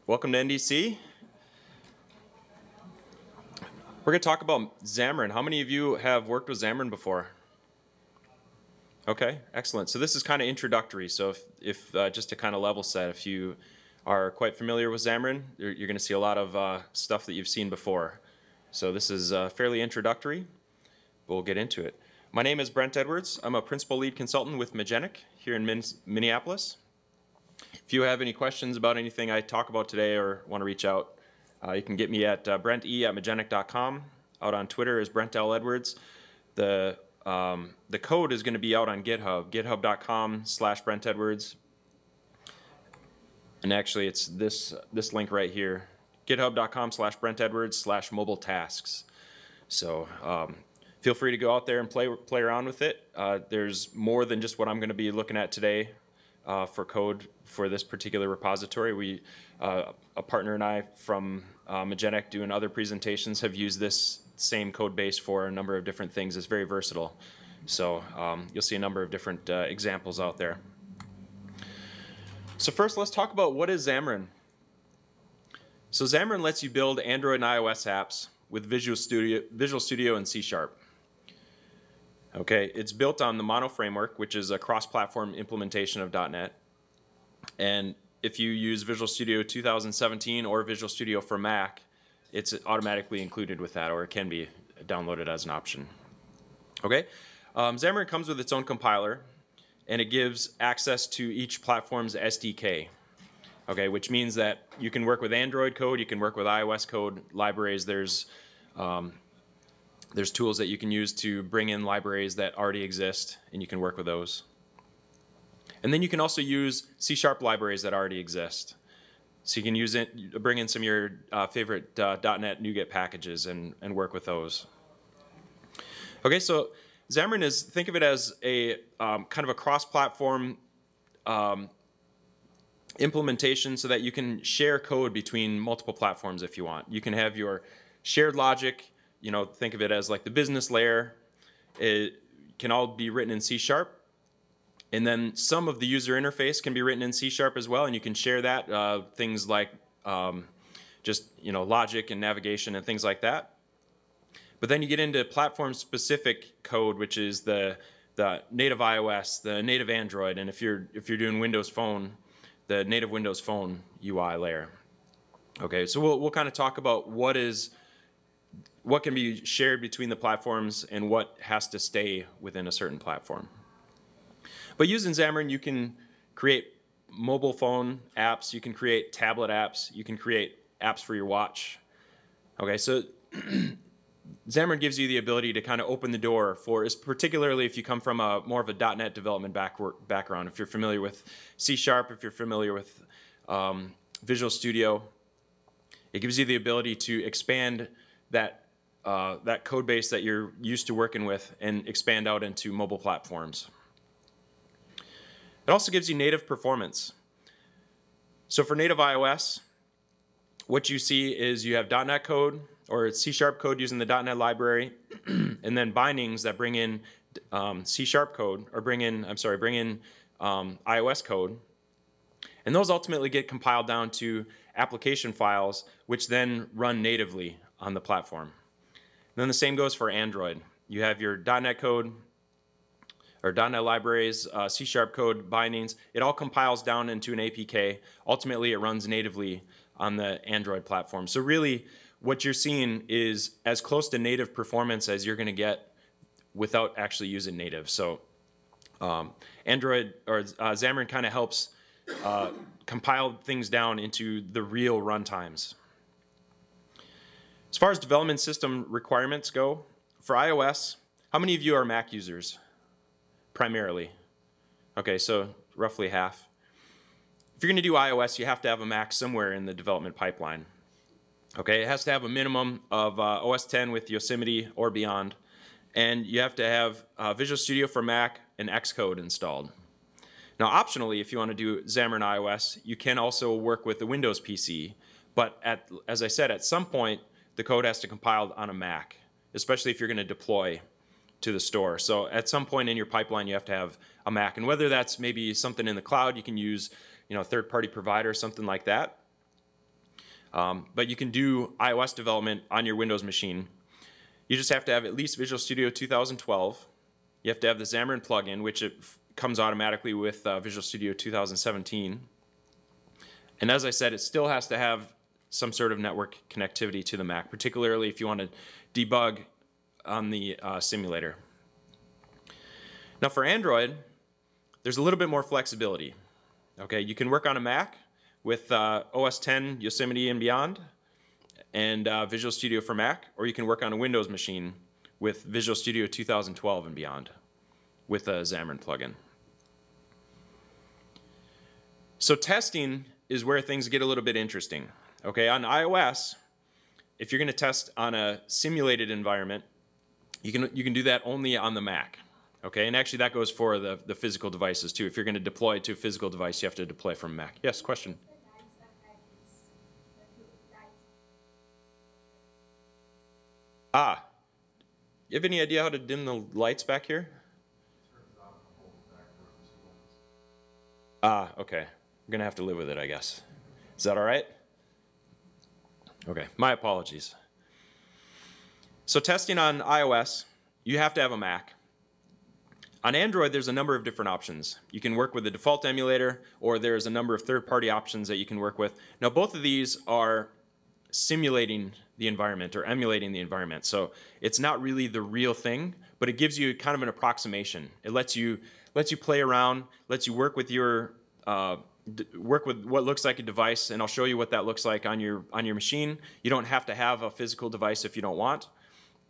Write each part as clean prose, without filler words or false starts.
Welcome to NDC. We're going to talk about Xamarin. How many of you have worked with Xamarin before? Okay, excellent. So this is kind of introductory. So if just to kind of level set, if you are quite familiar with Xamarin, you're going to see a lot of stuff that you've seen before. So this is fairly introductory. We'll get into it. My name is Brent Edwards. I'm a principal lead consultant with Magenic here in Minneapolis. If you have any questions about anything I talk about today or want to reach out, you can get me at Brent@Magenic.com. Out on Twitter is Brent L. Edwards. The code is going to be out on GitHub, github.com/Brent Edwards. And actually, it's this link right here, github.com/Brent Edwards/mobile tasks. So feel free to go out there and play around with it. There's more than just what I'm going to be looking at today for code for this particular repository. A partner and I from Magenic doing other presentations have used this same code base for a number of different things. It's very versatile. So you'll see a number of different examples out there. So first, let's talk about what is Xamarin. So Xamarin lets you build Android and iOS apps with Visual Studio and C#. Okay, it's built on the Mono framework, which is a cross-platform implementation of .NET. And if you use Visual Studio 2017 or Visual Studio for Mac, it's automatically included with that, or it can be downloaded as an option. Okay, Xamarin comes with its own compiler, and it gives access to each platform's SDK. Okay, which means that you can work with Android code, you can work with iOS code, libraries. There's tools that you can use to bring in libraries that already exist, and you can work with those. And then you can also use C# libraries that already exist. So you can use it, bring in some of your favorite .NET NuGet packages and work with those. Okay, so Xamarin is, think of it as a kind of a cross-platform implementation so that you can share code between multiple platforms if you want. You can have your shared logic, you know, think of it as like the business layer. It can all be written in C#. And then some of the user interface can be written in C# as well, and you can share that, things like just, you know, logic and navigation and things like that. But then you get into platform-specific code, which is the native iOS, the native Android, and if you're doing Windows Phone, the native Windows Phone UI layer. Okay, so we'll kind of talk about what can be shared between the platforms and what has to stay within a certain platform. But using Xamarin, you can create mobile phone apps, you can create tablet apps, you can create apps for your watch. Okay, so Xamarin gives you the ability to kind of open the door for, particularly if you come from more of a .NET development background, if you're familiar with C#, if you're familiar with Visual Studio, it gives you the ability to expand that code base that you're used to working with and expand out into mobile platforms. It also gives you native performance. So for native iOS, what you see is you have .NET code or C# code using the .NET library, and then bindings that bring in C# code, or bring in iOS code. And those ultimately get compiled down to application files, which then run natively on the platform. And then the same goes for Android. You have your .NET code, or .NET libraries, C# code, bindings. It all compiles down into an APK. Ultimately, it runs natively on the Android platform. So really, what you're seeing is as close to native performance as you're going to get without actually using native. So Xamarin kind of helps compile things down into the real runtimes. As far as development system requirements go, for iOS, how many of you are Mac users? Primarily. Okay, so roughly half. If you're going to do iOS, you have to have a Mac somewhere in the development pipeline. Okay, it has to have a minimum of OS 10 with Yosemite or beyond, and you have to have Visual Studio for Mac and Xcode installed. Now, optionally, if you want to do Xamarin iOS, you can also work with the Windows PC, but as I said, at some point, the code has to compile on a Mac, especially if you're going to deploy to the store. So at some point in your pipeline, you have to have a Mac, and whether that's maybe something in the cloud, you can use, you know, a third-party provider or something like that. But you can do iOS development on your Windows machine. You just have to have at least Visual Studio 2012. You have to have the Xamarin plugin, which it comes automatically with Visual Studio 2017. And as I said, it still has to have some sort of network connectivity to the Mac, particularly if you want to debug on the simulator. Now for Android, there's a little bit more flexibility. Okay, you can work on a Mac with OS X, Yosemite, and beyond, and Visual Studio for Mac, or you can work on a Windows machine with Visual Studio 2012 and beyond with a Xamarin plugin. So testing is where things get a little bit interesting. Okay, on iOS, if you're going to test on a simulated environment, you can do that only on the Mac. Okay, and actually that goes for the physical devices too. If you're going to deploy to a physical device, you have to deploy from Mac. Yes, question? You have any idea how to dim the lights back here? Okay. I'm going to have to live with it, I guess. Is that all right? Okay, my apologies. So testing on iOS, you have to have a Mac. On Android, there's a number of different options. You can work with the default emulator, or there's a number of third-party options that you can work with. Now, both of these are simulating the environment or emulating the environment. So it's not really the real thing, but it gives you kind of an approximation. It lets you play around, lets you work with your work with what looks like a device, and I'll show you what that looks like on your machine. You don't have to have a physical device if you don't want,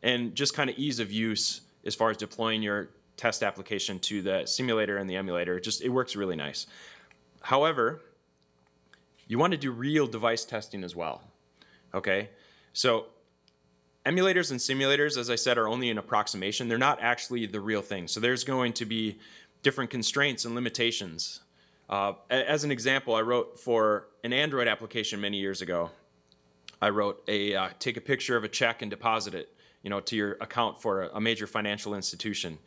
and just kind of ease of use as far as deploying your test application to the simulator and the emulator. It works really nice. However, you want to do real device testing as well. Okay, so emulators and simulators, as I said, are only an approximation. They're not actually the real thing. So there's going to be different constraints and limitations. As an example, I wrote for an Android application many years ago. I wrote take a picture of a check and deposit it, to your account for a major financial institution.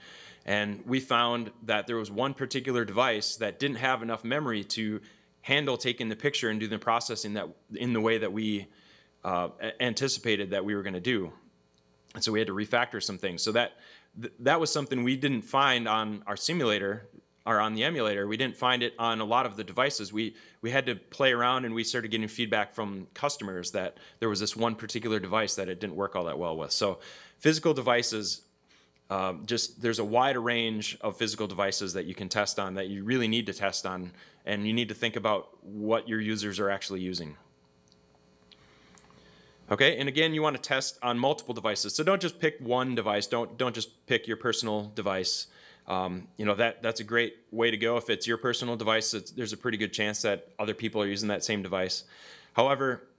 And we found that there was one particular device that didn't have enough memory to handle taking the picture and do the processing that in the way that we anticipated that we were going to do. And so we had to refactor some things. So that was something we didn't find on our simulator or on the emulator. We didn't find it on a lot of the devices. We had to play around, and we started getting feedback from customers that there was this one particular device that it didn't work all that well with. So physical devices, there's a wide range of physical devices that you can test on, that you really need to test on, and you need to think about what your users are actually using. Okay, and again, you want to test on multiple devices. So don't just pick one device. Don't just pick your personal device. That's a great way to go. If it's your personal device, there's a pretty good chance that other people are using that same device. However,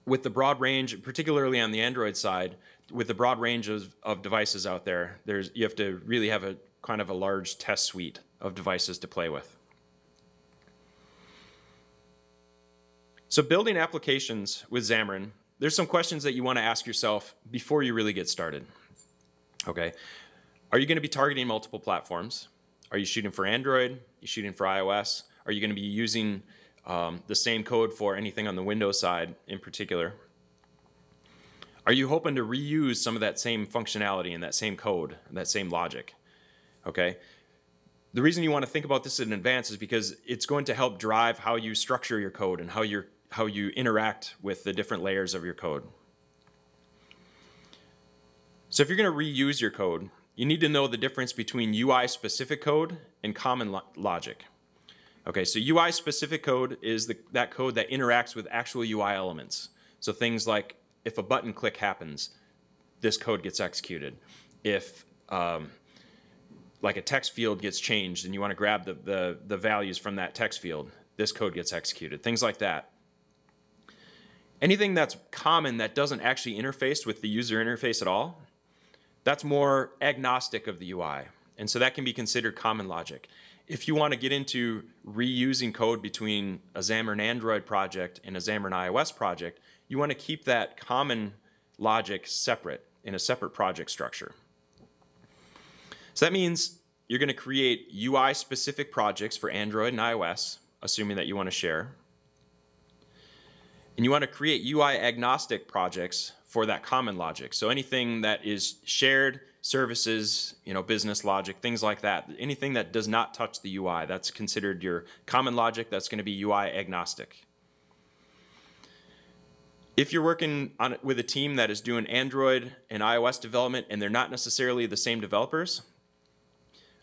with the broad range, particularly on the Android side, with the broad range of devices out there, you have to really have a kind of a large test suite of devices to play with. So building applications with Xamarin, there's some questions that you want to ask yourself before you really get started. Okay, are you going to be targeting multiple platforms? Are you shooting for Android? Are you shooting for iOS? Are you going to be using the same code for anything on the Windows side in particular? Are you hoping to reuse some of that same functionality and that same code and that same logic? Okay, the reason you want to think about this in advance is because it's going to help drive how you structure your code and how you interact with the different layers of your code. So if you're going to reuse your code, you need to know the difference between UI-specific code and common logic. Okay, so UI-specific code is that code that interacts with actual UI elements. So things like if a button click happens, this code gets executed. If like a text field gets changed and you want to grab the values from that text field, this code gets executed, things like that. Anything that's common that doesn't actually interface with the user interface at all, that's more agnostic of the UI. And so that can be considered common logic. If you want to get into reusing code between a Xamarin.Android project and a Xamarin.iOS project, you want to keep that common logic separate in a separate project structure. So that means you're going to create UI-specific projects for Android and iOS, assuming that you want to share. And you want to create UI agnostic projects for that common logic. So anything that is shared services, business logic, things like that, anything that does not touch the UI, that's considered your common logic. That's going to be UI agnostic. If you're working with a team that is doing Android and iOS development and they're not necessarily the same developers,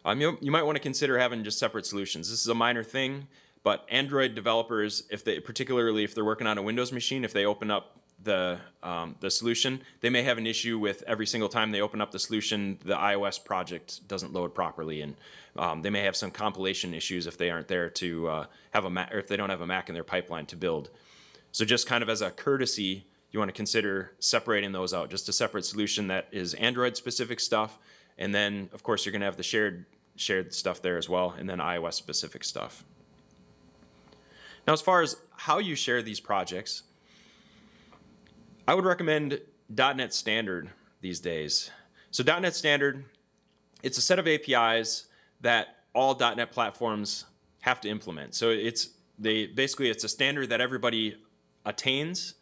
you might want to consider having just separate solutions. This is a minor thing, but Android developers, particularly if they're working on a Windows machine, if they open up the solution, they may have an issue with every single time they open up the solution, the iOS project doesn't load properly, and they may have some compilation issues if they aren't there to have a Mac, or if they don't have a Mac in their pipeline to build. So just kind of as a courtesy, you want to consider separating those out, just a separate solution that is Android-specific stuff, and then, of course, you're going to have the shared stuff there as well, and then iOS-specific stuff. Now, as far as how you share these projects, I would recommend .NET Standard these days. So .NET Standard, it's a set of APIs that all .NET platforms have to implement. So basically it's a standard that everybody attains,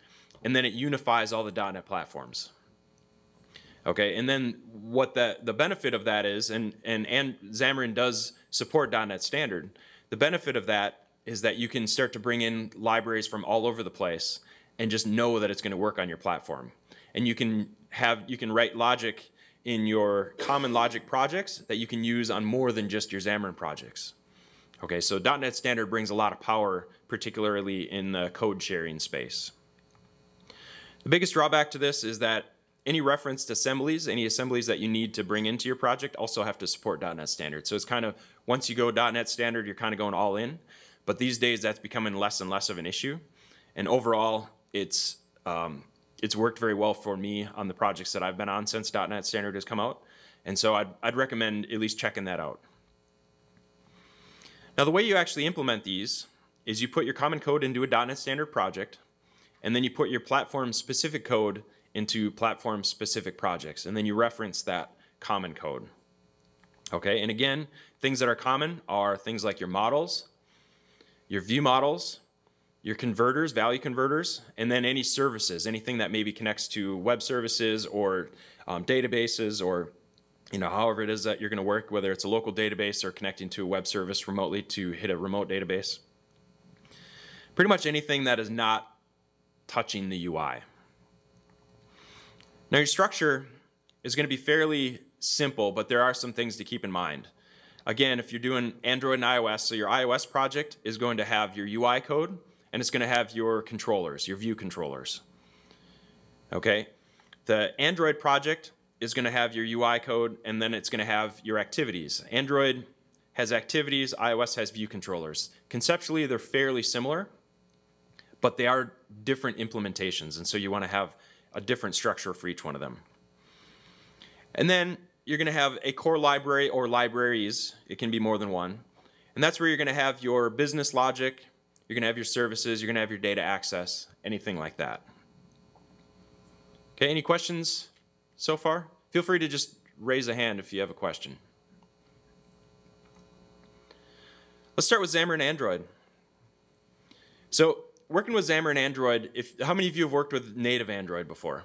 and then it unifies all the .NET platforms. Okay, and then what the benefit of that is, and Xamarin does support .NET Standard, the benefit of that is that you can start to bring in libraries from all over the place and just know that it's going to work on your platform. And you can write logic in your common logic projects that you can use on more than just your Xamarin projects. Okay, so .NET Standard brings a lot of power, particularly in the code sharing space. The biggest drawback to this is that any reference to assemblies, any assemblies that you need to bring into your project also have to support .NET Standard. So it's kind of, once you go .NET Standard, you're kind of going all in. But these days, that's becoming less and less of an issue. And overall, it's worked very well for me on the projects that I've been on since .NET Standard has come out. And so I'd recommend at least checking that out. Now, the way you actually implement these is you put your common code into a .NET Standard project, and then you put your platform-specific code into platform-specific projects, and then you reference that common code. Okay, and again, things that are common are things like your models, your view models, your converters, value converters, and then any services, anything that maybe connects to web services or databases, or however it is that you're going to work, whether it's a local database or connecting to a web service remotely to hit a remote database. Pretty much anything that is not touching the UI. Now, your structure is going to be fairly simple, but there are some things to keep in mind. Again, if you're doing Android and iOS, so your iOS project is going to have your UI code, and it's going to have your controllers, your view controllers. Okay? The Android project is going to have your UI code, and then it's going to have your activities. Android has activities, iOS has view controllers. Conceptually, they're fairly similar, but they are different implementations, and so you want to have a different structure for each one of them. And then you're going to have a core library or libraries. It can be more than one. And that's where you're going to have your business logic, you're going to have your services, you're going to have your data access, anything like that. Okay, any questions so far? Feel free to just raise a hand if you have a question. Let's start with Xamarin.Android. So, working with Xamarin.Android, how many of you have worked with native Android before?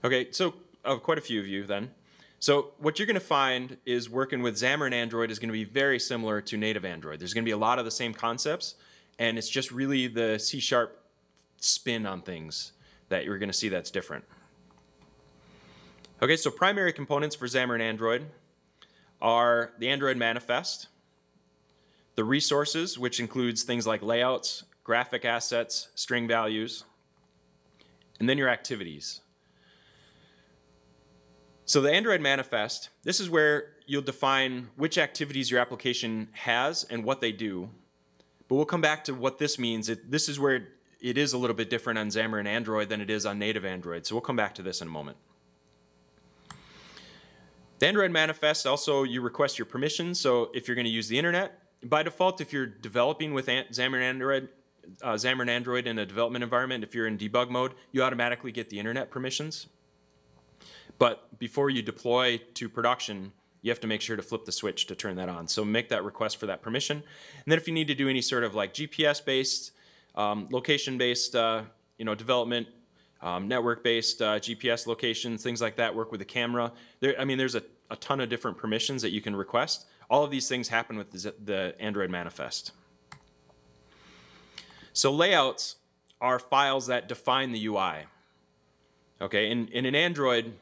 Okay, so quite a few of you then. So what you're going to find is working with Xamarin.Android is going to be very similar to native Android. There's going to be a lot of the same concepts, and it's just really the C# spin on things that you're going to see that's different. Okay, so primary components for Xamarin.Android are the Android manifest, the resources, which includes things like layouts, graphic assets, string values, and then your activities. So the Android manifest, this is where you'll define which activities your application has and what they do. But we'll come back to what this means. This is where it is a little bit different on Xamarin.Android than it is on native Android. So we'll come back to this in a moment. The Android manifest, also you request your permissions. So if you're going to use the internet, by default, if you're developing with Xamarin.Android in a development environment, if you're in debug mode, you automatically get the internet permissions. But before you deploy to production, you have to make sure to flip the switch to turn that on. So make that request for that permission. And then if you need to do any sort of like GPS-based location-based development, network-based GPS locations, things like that, work with the camera. There's a ton of different permissions that you can request. All of these things happen with the Android manifest. So layouts are files that define the UI. Okay, and in Android,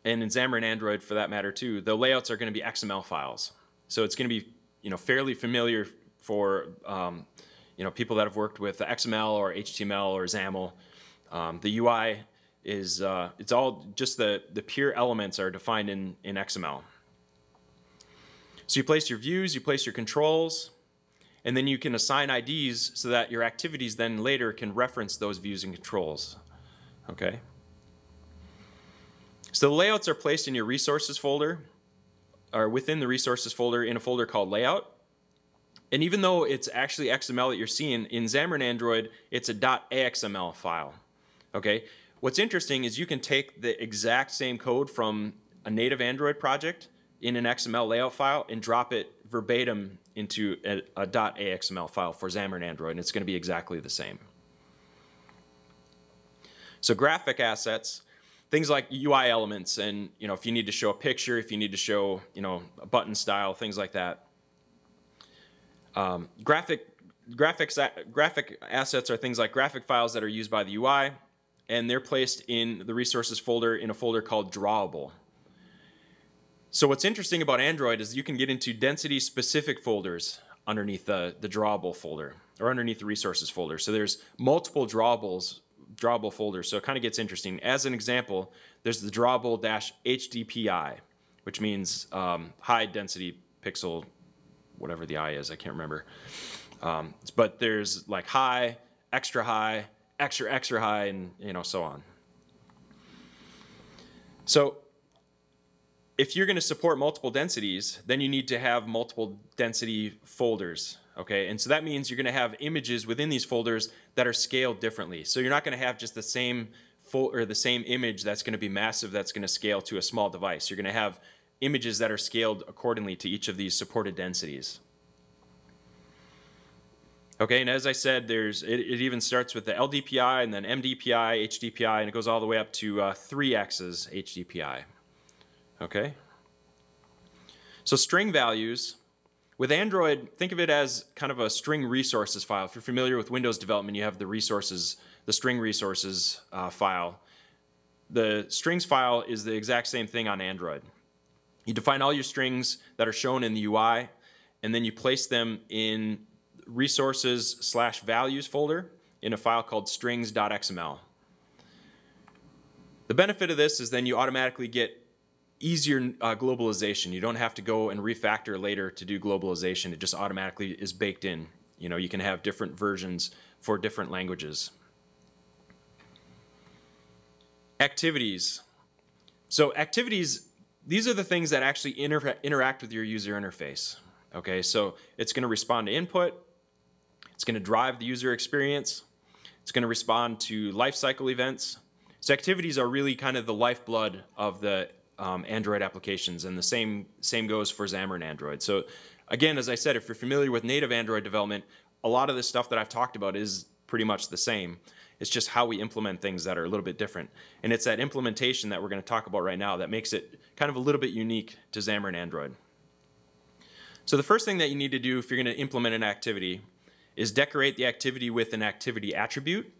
and in Xamarin.Android for that matter too, the layouts are going to be XML files. So it's going to be fairly familiar for people that have worked with XML or HTML or XAML. The UI is it's all just the pure elements are defined in XML. So you place your views, you place your controls, and then you can assign IDs so that your activities then later can reference those views and controls. Okay. So the layouts are placed in your resources folder, or within the resources folder in a folder called layout. And even though it's actually XML that you're seeing, in Xamarin.Android, it's a .axml file. Okay. What's interesting is you can take the exact same code from a native Android project in an XML layout file and drop it verbatim into a .axml file for Xamarin.Android, and it's going to be exactly the same. So graphic assets, things like UI elements, and if you need to show a picture, if you need to show a button style, things like that. Graphic assets are things like graphic files that are used by the UI, and they're placed in the resources folder in a folder called drawable. So what's interesting about Android is you can get into density-specific folders underneath the drawable folder, or underneath the resources folder. So there's multiple drawable folders, so it kind of gets interesting. As an example, there's the drawable-HDPI, which means high density pixel, whatever the I is, I can't remember. But there's like high, extra high, extra high, and so on. So if you're going to support multiple densities, then you need to have multiple density folders. Okay, and so that means you're going to have images within these folders that are scaled differently. So you're not going to have just the same image that's going to be massive that's going to scale to a small device. You're going to have images that are scaled accordingly to each of these supported densities. Okay, and as I said, it even starts with the LDPI and then MDPI, HDPI, and it goes all the way up to 3x's HDPI. Okay? So string values. With Android, think of it as kind of a string resources file. If you're familiar with Windows development, you have the resources, the string resources file. The strings file is the exact same thing on Android. You define all your strings that are shown in the UI, and then you place them in resources/values folder in a file called strings.xml. The benefit of this is then you automatically get easier globalization. You don't have to go and refactor later to do globalization. It just automatically is baked in. You can have different versions for different languages. Activities. So activities, these are the things that actually interact with your user interface. Okay, so it's going to respond to input. It's going to drive the user experience. It's going to respond to lifecycle events. So activities are really kind of the lifeblood of the Android applications, and the same goes for Xamarin.Android. So again, as I said, if you're familiar with native Android development, a lot of the stuff that I've talked about is pretty much the same. It's just how we implement things that are a little bit different. And it's that implementation that we're going to talk about right now that makes it kind of a little bit unique to Xamarin.Android. So the first thing that you need to do if you're going to implement an activity is decorate the activity with an activity attribute.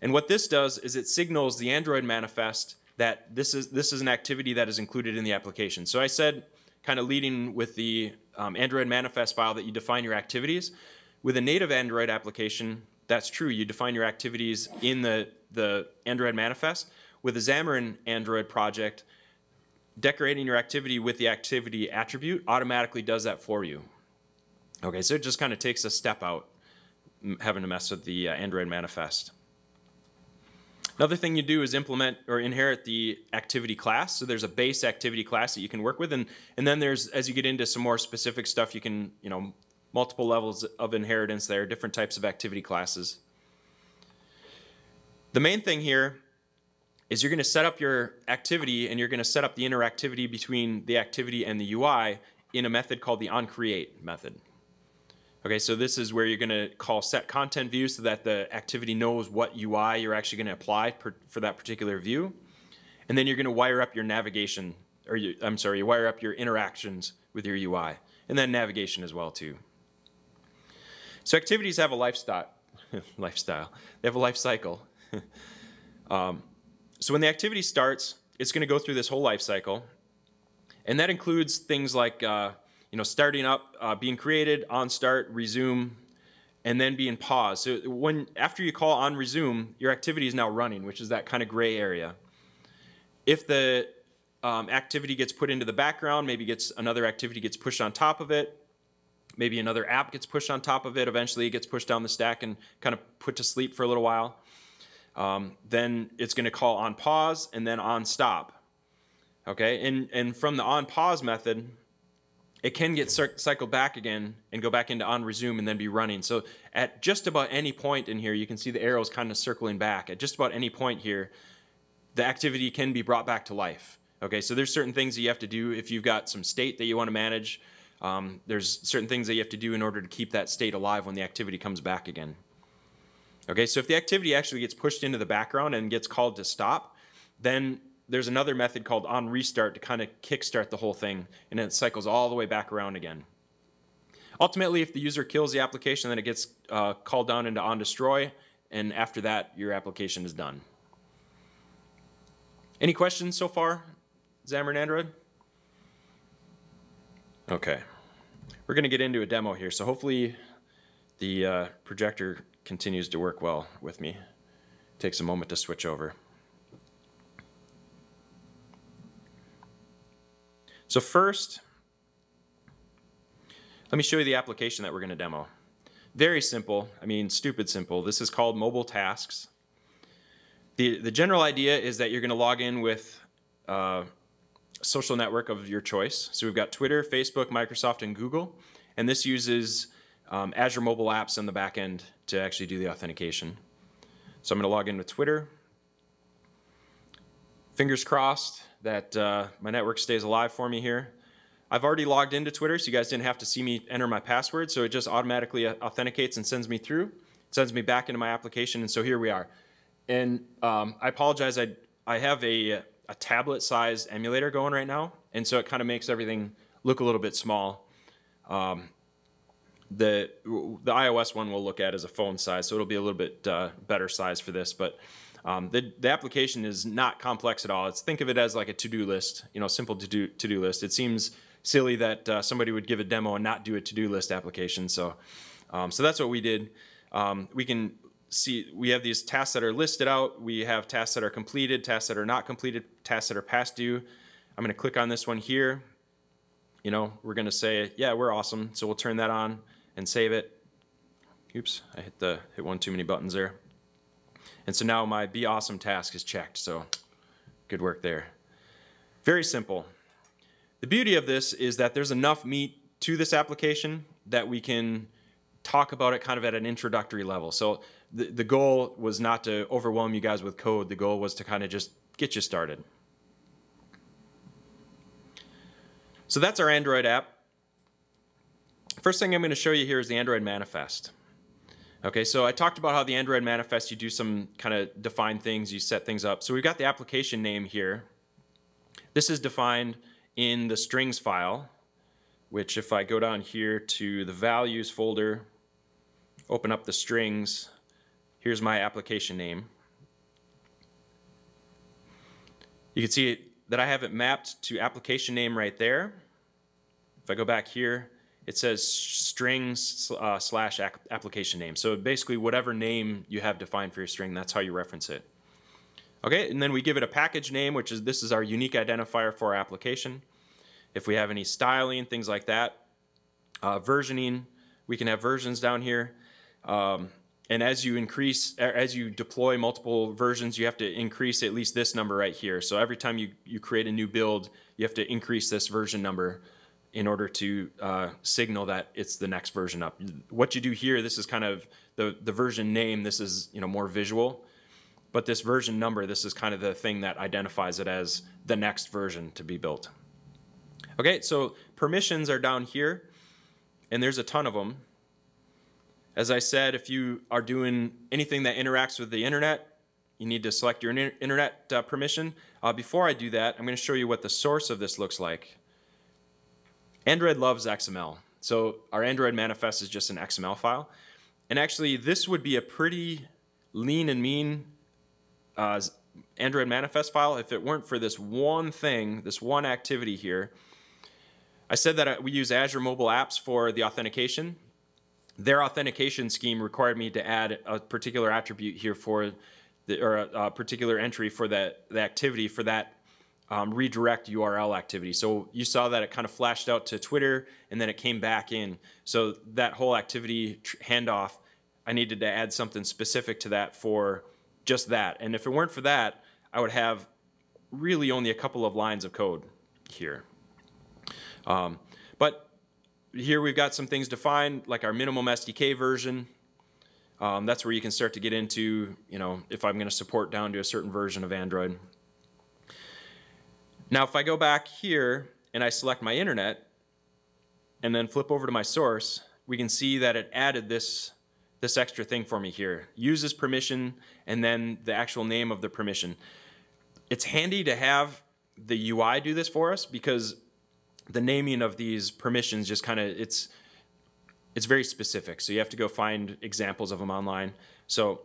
And what this does is it signals the Android manifest that this is an activity that is included in the application. So I said, kind of leading with the Android manifest file, that you define your activities. With a native Android application, that's true. You define your activities in the Android manifest. With a Xamarin.Android project, decorating your activity with the activity attribute automatically does that for you. Okay, so it just kind of takes a step out, having to mess with the Android manifest. Another thing you do is implement or inherit the activity class. So there's a base activity class that you can work with, and then there's, as you get into some more specific stuff, you can, multiple levels of inheritance there, different types of activity classes. The main thing here is you're going to set up your activity, and you're going to set up the interactivity between the activity and the UI in a method called the onCreate method. Okay, so this is where you're going to call set content view so that the activity knows what UI you're actually going to apply for that particular view. And then you're going to wire up your navigation, or you wire up your interactions with your UI, and then navigation as well too. So activities have a lifestyle. They have a life cycle. So when the activity starts, it's going to go through this whole life cycle, and that includes things like starting up, being created, on start, resume, and then being paused. So after you call on resume, your activity is now running, which is that kind of gray area. If the activity gets put into the background, maybe another activity gets pushed on top of it, maybe another app gets pushed on top of it, eventually it gets pushed down the stack and kind of put to sleep for a little while. Then it's going to call on pause and then on stop. Okay, and from the on pause method, it can get cycled back again and go back into on resume and then be running. So at just about any point in here, you can see the arrows kind of circling back. At just about any point here, the activity can be brought back to life. Okay, so there's certain things that you have to do if you've got some state that you want to manage. There's certain things that you have to do in order to keep that state alive when the activity comes back again. Okay, so if the activity actually gets pushed into the background and gets called to stop, then there's another method called on restart to kind of kickstart the whole thing, and then it cycles all the way back around again. Ultimately, if the user kills the application, then it gets called down into on destroy, and after that, your application is done. Any questions so far, Xamarin Android? Okay, we're going to get into a demo here, so hopefully the projector continues to work well with me. Takes a moment to switch over. So first, let me show you the application that we're going to demo. Very simple, I mean stupid simple. This is called mobile tasks. The general idea is that you're going to log in with a social network of your choice. So we've got Twitter, Facebook, Microsoft, and Google. And this uses Azure mobile apps on the back end to actually do the authentication. So I'm going to log in with Twitter. Fingers crossed that my network stays alive for me here. I've already logged into Twitter, so you guys didn't have to see me enter my password, so it just automatically authenticates and sends me through. It sends me back into my application, and so here we are. And I apologize, I have a tablet-sized emulator going right now, and so it kind of makes everything look a little bit small. The iOS one we'll look at is a phone size, so it'll be a little bit better size for this, but the application is not complex at all. Think of it as like a to-do list, simple to-do list. It seems silly that somebody would give a demo and not do a to-do list application. So that's what we did. We can see we have these tasks that are listed out. We have tasks that are completed, tasks that are not completed, tasks that are past due. I'm going to click on this one here. We're going to say, yeah, we're awesome. So we'll turn that on and save it. Oops, I hit one too many buttons there. And so now my Be Awesome task is checked, so good work there. Very simple. The beauty of this is that there's enough meat to this application that we can talk about it kind of at an introductory level. So the goal was not to overwhelm you guys with code. The goal was to kind of just get you started. So that's our Android app. First thing I'm going to show you here is the Android manifest. Okay, so I talked about how the Android manifest, you do some kind of define things, you set things up. So we've got the application name here. This is defined in the strings file, which if I go down here to the values folder, open up the strings, here's my application name. You can see that I have it mapped to application name right there. If I go back here, it says strings slash application name. So basically whatever name you have defined for your string, that's how you reference it. Okay, and then we give it a package name, which is this is our unique identifier for our application. If we have any styling, things like that. Versioning, we can have versions down here. And as you deploy multiple versions, you have to increase at least this number right here. So every time you create a new build, you have to increase this version number in order to signal that it's the next version up. What you do here, this is kind of the version name, this is more visual, but this version number, this is kind of the thing that identifies it as the next version to be built. Okay, so permissions are down here, and there's a ton of them. As I said, if you are doing anything that interacts with the internet, you need to select your internet permission. Before I do that, I'm going to show you what the source of this looks like. Android loves XML. So our Android manifest is just an XML file. And actually, this would be a pretty lean and mean Android manifest file if it weren't for this one thing, this one activity here. I said that we use Azure mobile apps for the authentication. Their authentication scheme required me to add a particular attribute here for a particular entry for the activity for that redirect URL activity. So you saw that it kind of flashed out to Twitter and then it came back in. So that whole activity handoff, I needed to add something specific to that for just that. And if it weren't for that, I would have really only a couple of lines of code here. But here we've got some things defined, like our minimum SDK version. That's where you can start to get into, if I'm going to support down to a certain version of Android. Now, if I go back here and I select my internet and then flip over to my source, we can see that it added this extra thing for me here. Uses permission and then the actual name of the permission. It's handy to have the UI do this for us because the naming of these permissions just kind of, it's very specific. So you have to go find examples of them online. So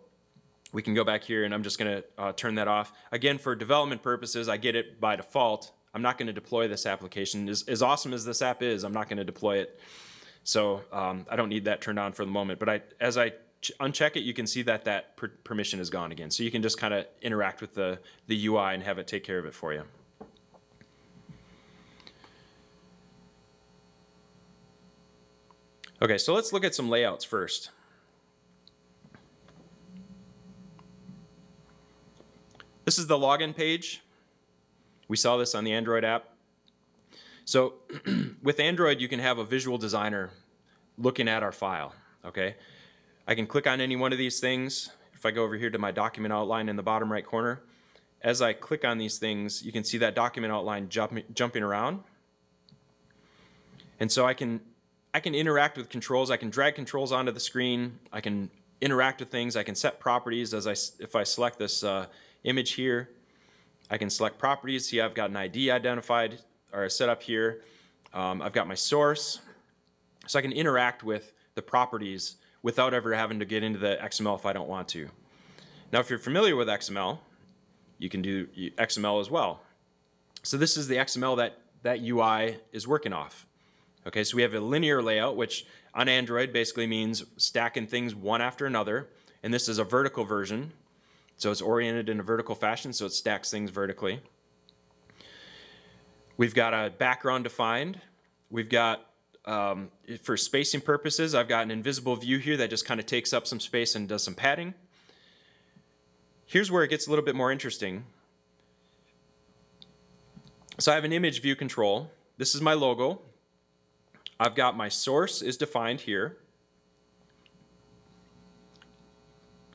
we can go back here and I'm just going to turn that off. Again, for development purposes, I get it by default. I'm not going to deploy this application. As awesome as this app is, I'm not going to deploy it. So I don't need that turned on for the moment. But as I uncheck it, you can see that permission is gone again. So you can just kind of interact with the UI and have it take care of it for you. Okay, so let's look at some layouts first. This is the login page. We saw this on the Android app. So with Android, you can have a visual designer looking at our file. Okay, I can click on any one of these things. If I go over here to my document outline in the bottom right corner, as I click on these things, you can see that document outline jumping around. And so I can interact with controls. I can drag controls onto the screen. I can interact with things. I can set properties. If I select this image here, I can select properties. See, I've got an ID identified or set up here. I've got my source. So I can interact with the properties without ever having to get into the XML if I don't want to. Now, if you're familiar with XML, you can do XML as well. So this is the XML that UI is working off. Okay, so we have a linear layout, which on Android basically means stacking things one after another. And this is a vertical version. So it's oriented in a vertical fashion, so it stacks things vertically. We've got a background defined. We've got, for spacing purposes, I've got an invisible view here that just kind of takes up some space and does some padding. Here's where it gets a little bit more interesting. So I have an image view control. This is my logo. I've got my source is defined here.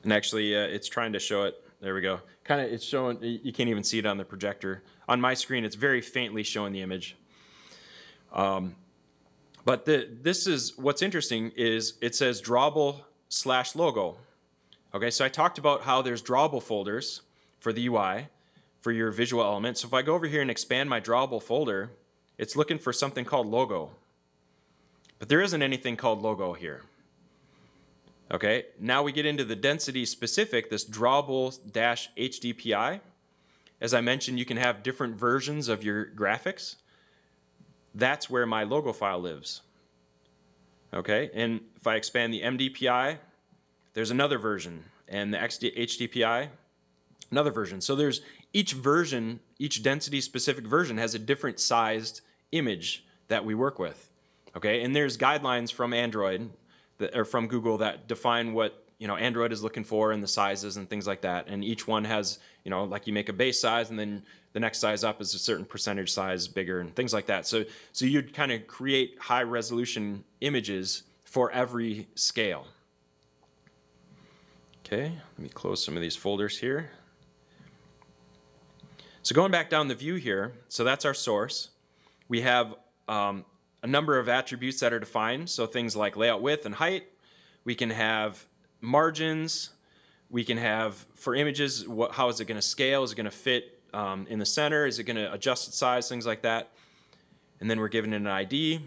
And actually, it's trying to show it. There we go. Kind of, it's showing, you can't even see it on the projector. On my screen, it's very faintly showing the image. But this is, what's interesting is it says drawable/logo. Okay, so I talked about how there's drawable folders for the UI, for your visual element. So if I go over here and expand my drawable folder, it's looking for something called logo. But there isn't anything called logo here. Okay, now we get into the density specific, this drawable-HDPI. As I mentioned, you can have different versions of your graphics. That's where my logo file lives. Okay, and if I expand the MDPI, there's another version, and the HDPI, another version. So there's each version, each density specific version has a different sized image that we work with. Okay, and there's guidelines from Android or from Google that define what Android is looking for and the sizes and things like that. And each one has, like you make a base size and then the next size up is a certain percentage size bigger and things like that. So you'd kind of create high resolution images for every scale. Okay, let me close some of these folders here. So going back down the view here, so that's our source. We have a number of attributes that are defined, so things like layout width and height. We can have margins. We can have, for images, how is it going to scale? Is it going to fit in the center? Is it going to adjust its size? Things like that. And then we're given an ID.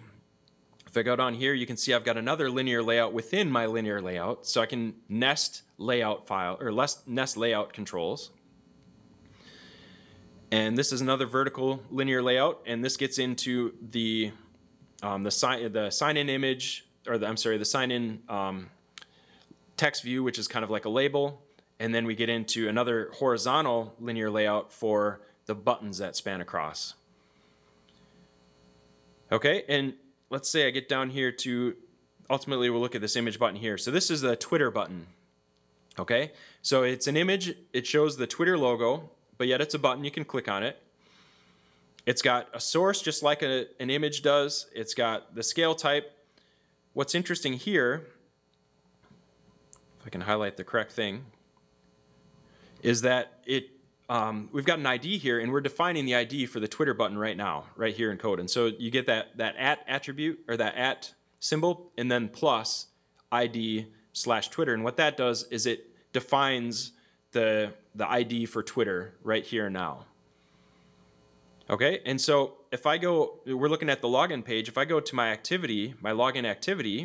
If I go down here, you can see I've got another linear layout within my linear layout. So I can nest layout file, or nest layout controls. And this is another vertical linear layout, and this gets into the sign-in image, or the sign-in text view, which is kind of like a label. And then we get into another horizontal linear layout for the buttons that span across. Okay, and let's say I get down here to, ultimately we'll look at this image button here. So this is the Twitter button. Okay, so it's an image, it shows the Twitter logo, but yet it's a button, you can click on it. It's got a source just like an image does. It's got the scale type. What's interesting here, if I can highlight the correct thing, is that we've got an ID here, and we're defining the ID for the Twitter button right now, right here in code. And so you get that at attribute, or that at symbol, and then plus ID/Twitter. And what that does is it defines the ID for Twitter right here and now. Okay, and so if I go, we're looking at the login page. If I go to my activity, my login activity,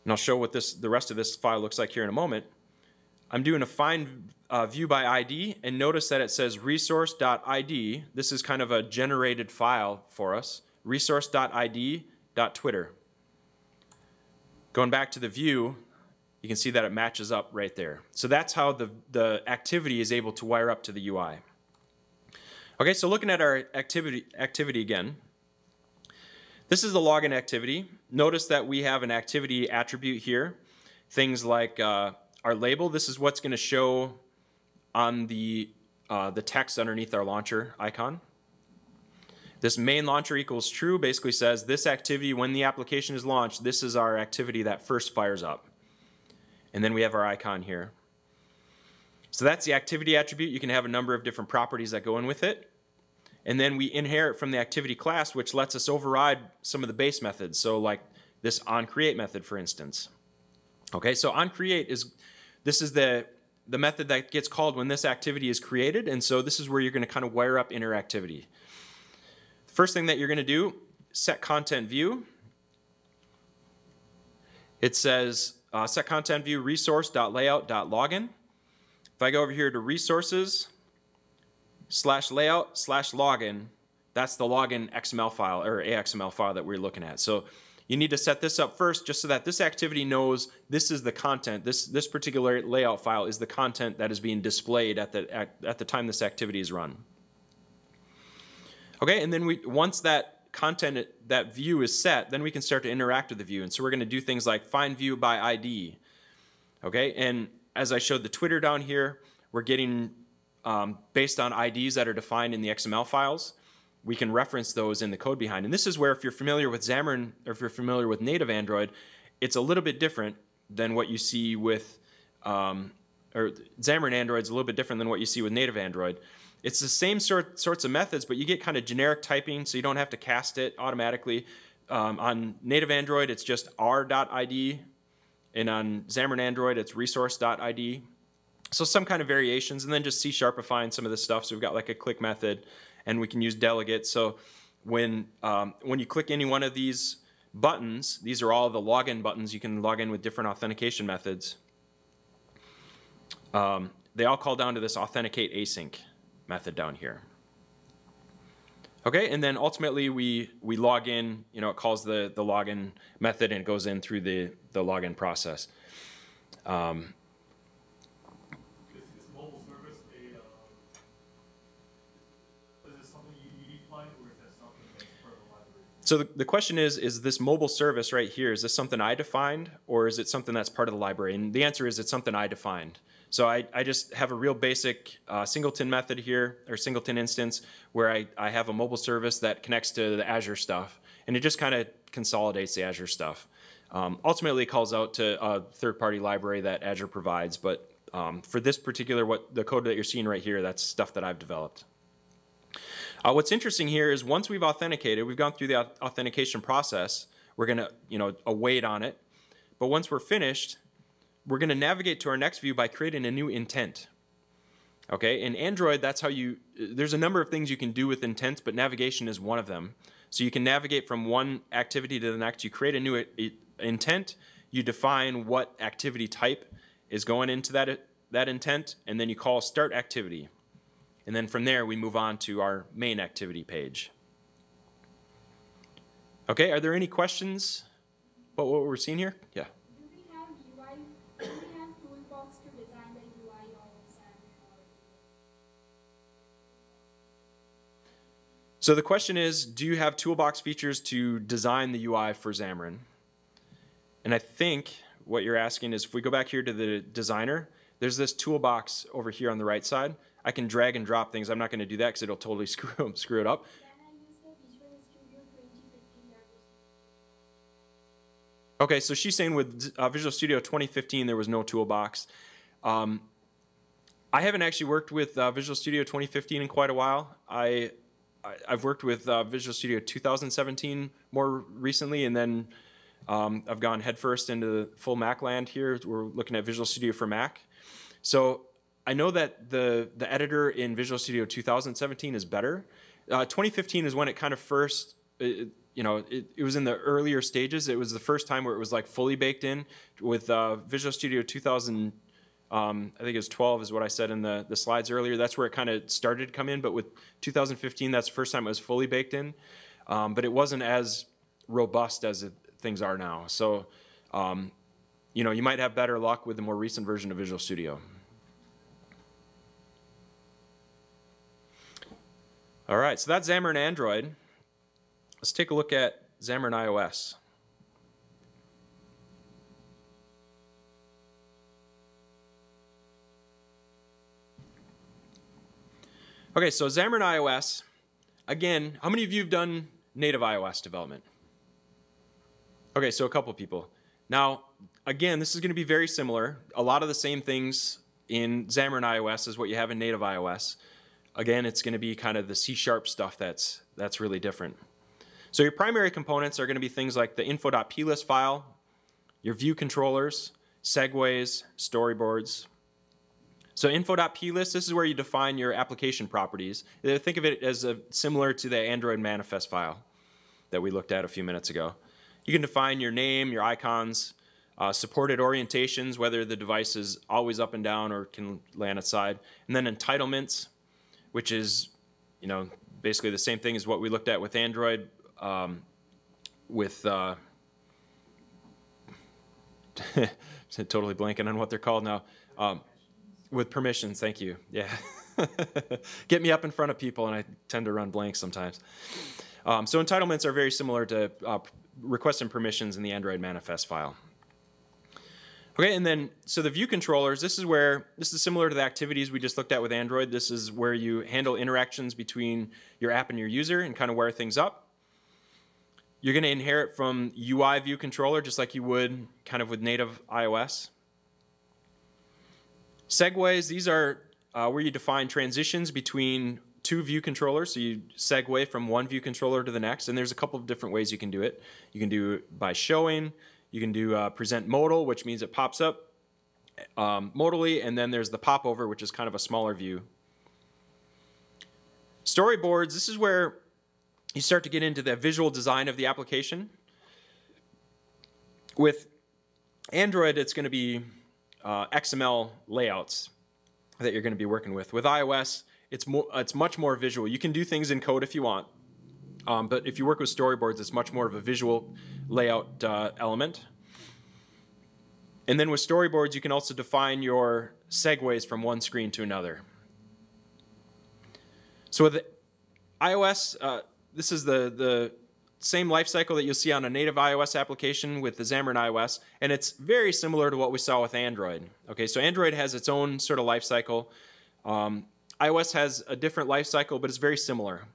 and I'll show what the rest of this file looks like here in a moment. I'm doing a find view by ID, and notice that it says resource.id. This is kind of a generated file for us. Resource.id.Twitter. Going back to the view, you can see that it matches up right there. So that's how the activity is able to wire up to the UI. Okay, so looking at our activity again. This is the login activity. Notice that we have an activity attribute here. Things like our label. This is what's going to show on the text underneath our launcher icon. This main launcher equals true basically says this activity, when the application is launched, this is our activity that first fires up. And then we have our icon here. So that's the activity attribute. You can have a number of different properties that go in with it. And then we inherit from the activity class, which lets us override some of the base methods. So like this onCreate method, for instance. Okay, so onCreate is the method that gets called when this activity is created. And so this is where you're going to kind of wire up interactivity. First thing that you're going to do, set content view. It says set content view resource.layout.login. If I go over here to resources/layout/login, that's the login XML file or AXML file that we're looking at. So you need to set this up first just so that this activity knows this is the content. This particular layout file is the content that is being displayed at the time this activity is run. Okay, and then once that content, that view is set, then we can start to interact with the view. And so we're going to do things like find view by ID. Okay, and as I showed the Twitter down here, we're getting, based on IDs that are defined in the XML files, we can reference those in the code behind. And this is where, if you're familiar with Xamarin, or if you're familiar with native Android, it's a little bit different than what you see with, or Xamarin.Android is a little bit different than what you see with native Android. It's the same sorts of methods, but you get kind of generic typing, so you don't have to cast it automatically. On native Android, it's just r.id, and on Xamarin.Android, it's resource.id. So some kind of variations, and then just C#ifying some of this stuff. So we've got like a click method, and we can use delegates. So when you click any one of these buttons, these are all the login buttons. You can log in with different authentication methods. They all call down to this authenticate async method down here. Okay, and then ultimately we log in, it calls the login method, and it goes in through the login process. Is mobile service is this something you define, or is that something that's part of the library? So the question is this mobile service right here, is this something I defined, or is it something that's part of the library? And the answer is it's something I defined. So I just have a real basic singleton method here, or singleton instance, where I have a mobile service that connects to the Azure stuff, and it just kind of consolidates the Azure stuff. Ultimately, it calls out to a third-party library that Azure provides, but for this particular, the code that you're seeing right here, that's stuff that I've developed. What's interesting here is once we've authenticated, we've gone through the authentication process, we're going to await on it. But once we're finished, we're going to navigate to our next view by creating a new intent. Okay, in Android, that's how there's a number of things you can do with intents, but navigation is one of them. So you can navigate from one activity to the next. You create a new intent, you define what activity type is going into that intent, and then you call start activity. And then from there, we move on to our main activity page. Okay, are there any questions about what we're seeing here? Yeah. Do we have toolbox to design the UI of Xamarin? So the question is, do you have toolbox features to design the UI for Xamarin? And I think what you're asking is, if we go back here to the designer, there's this toolbox over here on the right side. I can drag and drop things. I'm not going to do that because it'll totally screw it up. Okay, so she's saying with Visual Studio 2015 there was no toolbox. I haven't actually worked with Visual Studio 2015 in quite a while. I've worked with Visual Studio 2017 more recently, and then I've gone headfirst into the full Mac land here. We're looking at Visual Studio for Mac. So I know that the editor in Visual Studio 2017 is better. 2015 is when it kind of first, it was in the earlier stages. It was the first time where it was like fully baked in with Visual Studio 2000. I think it was 12 is what I said in the slides earlier. That's where it kind of started to come in. But with 2015, that's the first time it was fully baked in. But it wasn't as robust as things are now. So, you might have better luck with the more recent version of Visual Studio. All right, so that's Xamarin.Android. Let's take a look at Xamarin.iOS. Okay, so Xamarin.iOS, again, how many of you have done native iOS development? Okay, so a couple people. Now, again, this is going to be very similar. A lot of the same things in Xamarin.iOS as what you have in native iOS. Again, it's going to be kind of the C# stuff that's really different. So your primary components are going to be things like the info.plist file, your view controllers, segues, storyboards. So info.plist, this is where you define your application properties. Think of it as similar to the Android manifest file that we looked at a few minutes ago. You can define your name, your icons, supported orientations, whether the device is always up and down or can lay on its side, and then entitlements, which is, basically the same thing as what we looked at with Android, with totally blanking on what they're called now. With permissions, thank you. Yeah, get me up in front of people, and I tend to run blank sometimes. So entitlements are very similar to requests and permissions in the Android manifest file. Okay, and then, so the view controllers, this is similar to the activities we just looked at with Android. This is where you handle interactions between your app and your user and kind of wire things up. You're going to inherit from UI view controller just like you would kind of with native iOS. Segues, these are where you define transitions between two view controllers. So you segue from one view controller to the next, and there's a couple of different ways you can do it. You can do it by showing. You can do present modal, which means it pops up modally, and then there's the popover, which is kind of a smaller view. Storyboards, this is where you start to get into the visual design of the application. With Android, it's going to be XML layouts that you're going to be working with. With iOS, it's much more visual. You can do things in code if you want, but if you work with storyboards, it's much more of a visual layout element. And then with storyboards, you can also define your segues from one screen to another. So with iOS, this is the same lifecycle that you'll see on a native iOS application with the Xamarin.iOS, and it's very similar to what we saw with Android. Okay, so Android has its own sort of lifecycle. iOS has a different lifecycle, but it's very similar.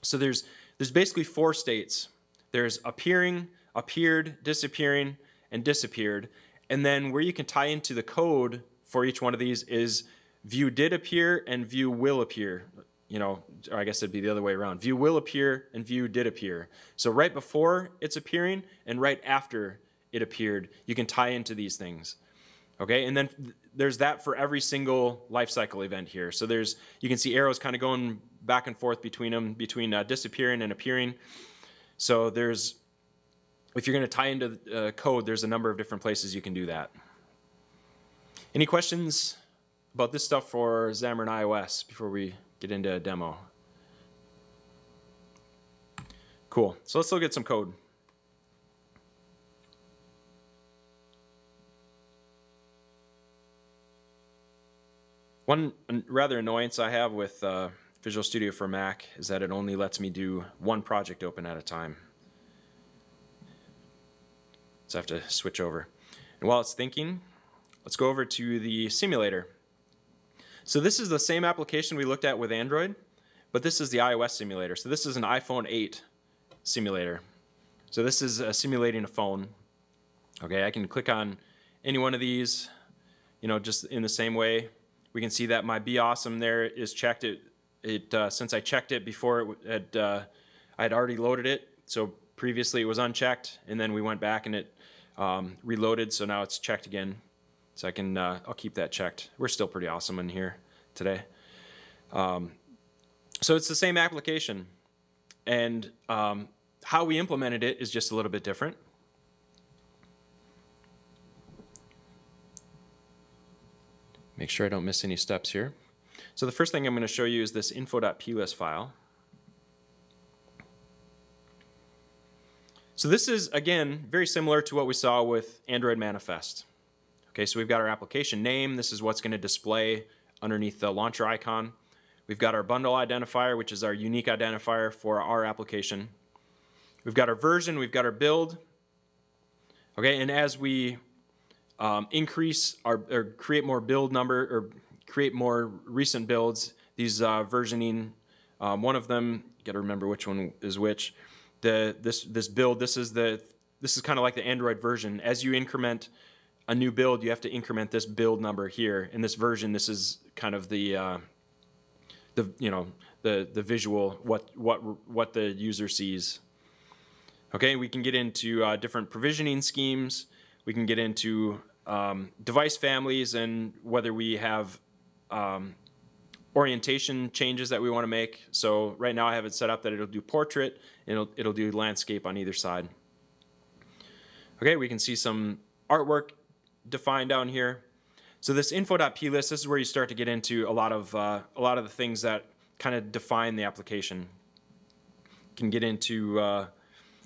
So there's basically four states. There's appearing, appeared, disappearing, and disappeared. And then where you can tie into the code for each one of these is view did appear and view will appear. or I guess it'd be the other way around. View will appear and view did appear. So right before it's appearing and right after it appeared, you can tie into these things. Okay, and then there's that for every single lifecycle event here. So you can see arrows kind of going back and forth between them, between disappearing and appearing. So if you're going to tie into code, there's a number of different places you can do that. Any questions about this stuff for Xamarin.iOS before we get into a demo? Cool. So let's look at some code. One rather annoyance I have with Visual Studio for Mac is that it only lets me do one project open at a time. So I have to switch over. And while it's thinking, let's go over to the simulator. So this is the same application we looked at with Android, but this is the iOS simulator. So this is an iPhone 8 simulator. So this is simulating a phone. Okay, I can click on any one of these, just in the same way. We can see that my Be Awesome there is checked. Since I checked it before, I had already loaded it. So previously it was unchecked, and then we went back and it reloaded. So now it's checked again. So I'll keep that checked. We're still pretty awesome in here today. So it's the same application, and how we implemented it is just a little bit different. Make sure I don't miss any steps here. So the first thing I'm going to show you is this info.plist file. So this is, again, very similar to what we saw with Android Manifest. Okay, so we've got our application name. This is what's going to display underneath the launcher icon. We've got our bundle identifier, which is our unique identifier for our application. We've got our version. We've got our build. Okay, and as we increase or create more build number or create more recent builds, these versioning, one of them, you got to remember which one is which. This build, this is kind of like the Android version. As you increment a new build, you have to increment this build number here. In this version, this is kind of the visual, what the user sees. Okay, we can get into different provisioning schemes. We can get into device families and whether we have orientation changes that we want to make. So right now I have it set up that it'll do portrait and it'll do landscape on either side. Okay, we can see some artwork defined down here. So this info.plist, this is where you start to get into a lot of the things that kind of define the application. You can get into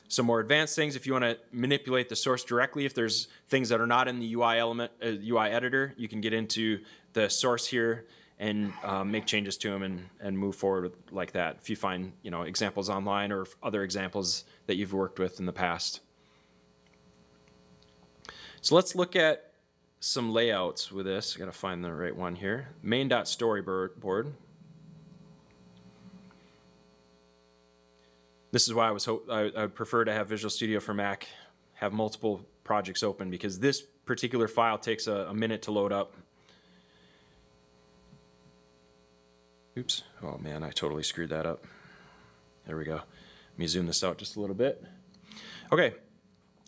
some more advanced things if you want to manipulate the source directly. If there's things that are not in the UI editor, you can get into the source here and make changes to them and move forward like that. If you find examples online or other examples that you've worked with in the past. So let's look at some layouts with this. I got to find the right one here. Main.storyboard. This is why I would prefer to have Visual Studio for Mac have multiple projects open, because this particular file takes a minute to load up. Oops. Oh man, I totally screwed that up. There we go. Let me zoom this out just a little bit. Okay.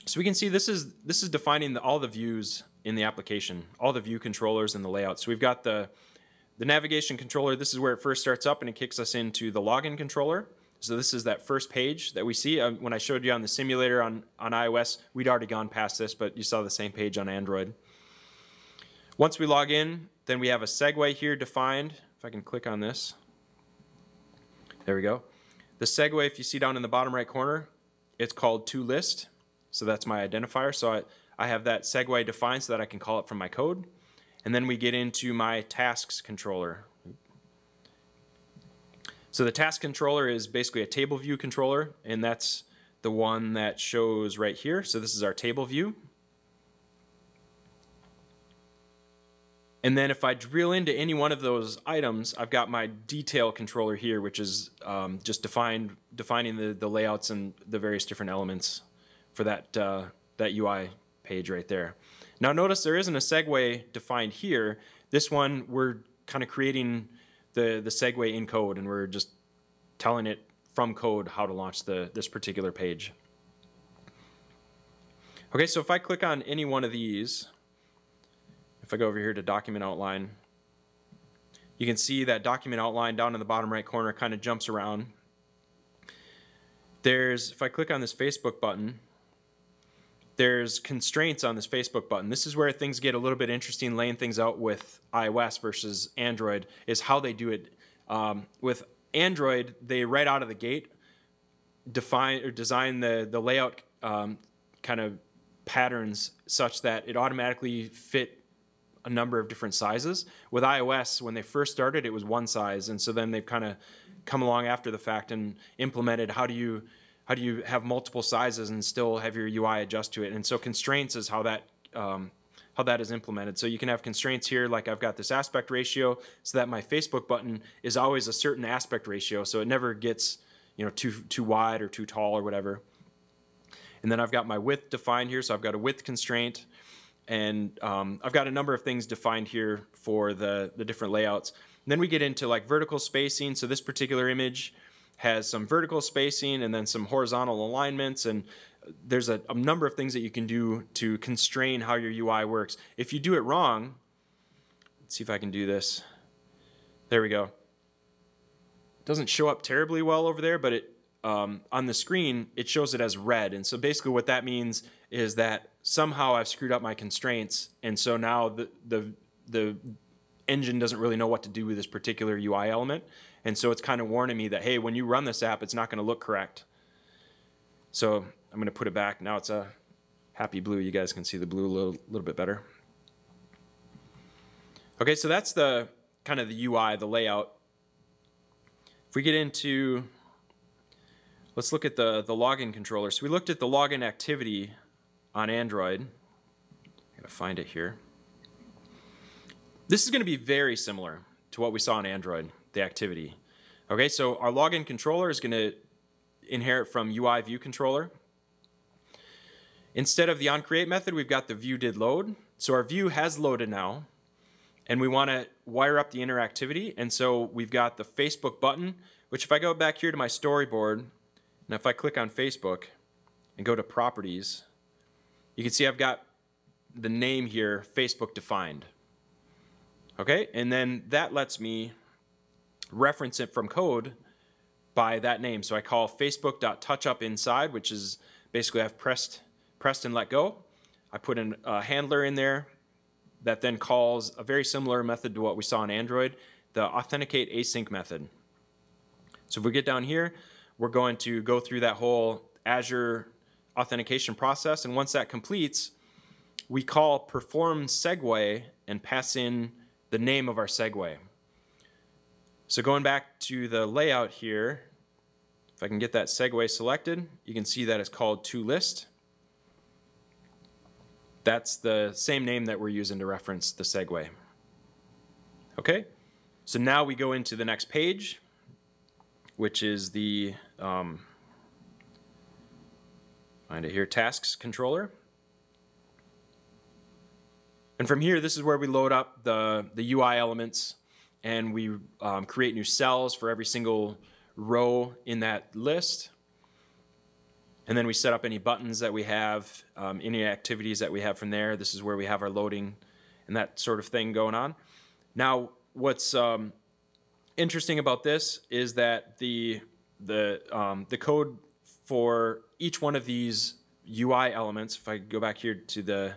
So we can see this is defining all the views in the application, all the view controllers and the layout. So we've got the navigation controller. This is where it first starts up and it kicks us into the login controller. So this is that first page that we see. When I showed you on the simulator on iOS, we'd already gone past this, but you saw the same page on Android. Once we log in, then we have a segue here defined. If I can click on this. There we go. The segue, if you see down in the bottom right corner, it's called toList. So that's my identifier. So I have that segue defined so that I can call it from my code. And then we get into my tasks controller. So the task controller is basically a table view controller, and that's the one that shows right here. So this is our table view. And then if I drill into any one of those items, I've got my detail controller here, which is just defining the layouts and the various different elements for that UI page right there. Now notice there isn't a segue defined here. This one, we're kind of creating the segue in code, and we're just telling it from code how to launch this particular page. Okay, so if I click on any one of these, if I go over here to document outline, you can see that document outline down in the bottom right corner kind of jumps around. If I click on this Facebook button, there's constraints on this Facebook button. This is where things get a little bit interesting, laying things out with iOS versus Android, is how they do it. With Android, they right out of the gate design the layout kind of patterns such that it automatically fit a number of different sizes. With iOS, when they first started, it was one size, and so then they've kind of come along after the fact and implemented how do you have multiple sizes and still have your UI adjust to it. And so constraints is how that is implemented. So you can have constraints here, like I've got this aspect ratio, so that my Facebook button is always a certain aspect ratio, so it never gets too wide or too tall or whatever. And then I've got my width defined here, so I've got a width constraint, and I've got a number of things defined here for the different layouts. And then we get into like vertical spacing. So this particular image has some vertical spacing and then some horizontal alignments, and there's a number of things that you can do to constrain how your UI works. If you do it wrong, let's see if I can do this. There we go. It doesn't show up terribly well over there, but it on the screen, it shows it as red. And so basically what that means is that somehow I've screwed up my constraints, and so now the engine doesn't really know what to do with this particular UI element. And so it's kind of warning me that, hey, when you run this app, it's not going to look correct. So I'm going to put it back. Now it's a happy blue. You guys can see the blue a little bit better. Okay, so that's the kind of the UI, the layout. If we get into, let's look at the login controller. So we looked at the login activity on Android. I'm going to find it here. This is going to be very similar to what we saw on Android, the activity. Okay, so our login controller is going to inherit from UI view controller. Instead of the onCreate method, we've got the view did load. So our view has loaded now, and we want to wire up the interactivity. And so we've got the Facebook button, which if I go back here to my storyboard, and if I click on Facebook and go to properties, you can see I've got the name here, Facebook defined. Okay, and then that lets me reference it from code by that name. So I call Facebook.touchup inside, which is basically I've pressed and let go. I put in a handler in there that then calls a very similar method to what we saw in Android, the authenticate async method. So if we get down here, we're going to go through that whole Azure authentication process, and once that completes, we call perform segue and pass in the name of our segue. So going back to the layout here, if I can get that segue selected, you can see that it's called toList. That's the same name that we're using to reference the segue. Okay, so now we go into the next page, which is the find it here, tasks controller. And from here, this is where we load up the UI elements, and we create new cells for every single row in that list. And then we set up any buttons that we have, any activities that we have from there. This is where we have our loading and that sort of thing going on. Now, what's interesting about this is that the code for each one of these UI elements, if I go back here to the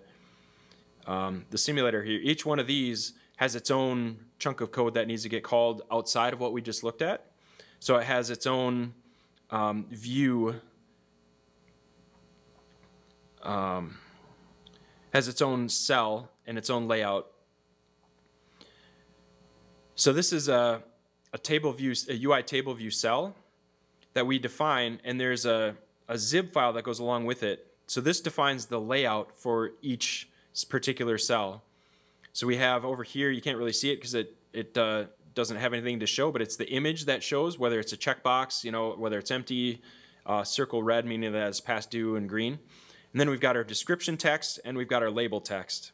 simulator here, each one of these has its own chunk of code that needs to get called outside of what we just looked at. So it has its own view, has its own cell and its own layout. So this is a table view, a UI table view cell that we define, and there's a zip file that goes along with it. So this defines the layout for each particular cell. So we have over here, you can't really see it because it doesn't have anything to show, but it's the image that shows, whether it's a checkbox, whether it's empty, circle red, meaning that it's past due, and green. And then we've got our description text, and we've got our label text.